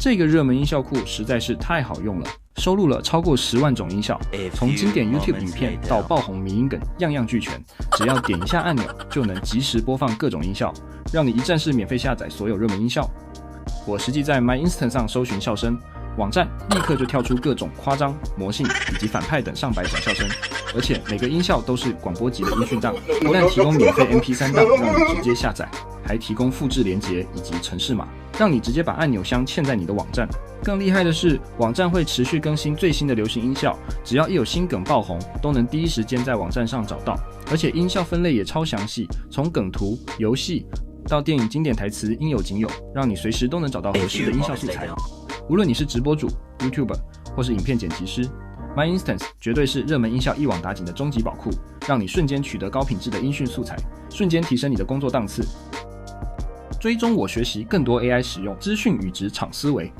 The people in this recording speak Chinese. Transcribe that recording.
这个热门音效库实在是太好用了，收录了超过10万种音效，从经典 YouTube 影片到爆红迷因梗，样样俱全。只要点一下按钮，就能及时播放各种音效，让你一站式免费下载所有热门音效。我实际在 MyInstant 上搜寻笑声，网站立刻就跳出各种夸张、魔性以及反派等上百种笑声，而且每个音效都是广播级的音讯档，不但提供免费 MP3 档让你直接下载，还提供复制连结以及程式码，让你直接把按钮箱嵌在你的网站。更厉害的是，网站会持续更新最新的流行音效，只要一有新梗爆红，都能第一时间在网站上找到。而且音效分类也超详细，从梗图、游戏到电影经典台词应有尽有，让你随时都能找到合适的音效素材。无论你是直播主、YouTuber 或是影片剪辑师， MyInstant 绝对是热门音效一网打尽的终极宝库，让你瞬间取得高品质的音讯素材，瞬间提升你的工作档次。追踪我学习更多 AI 使用资讯与职场思维。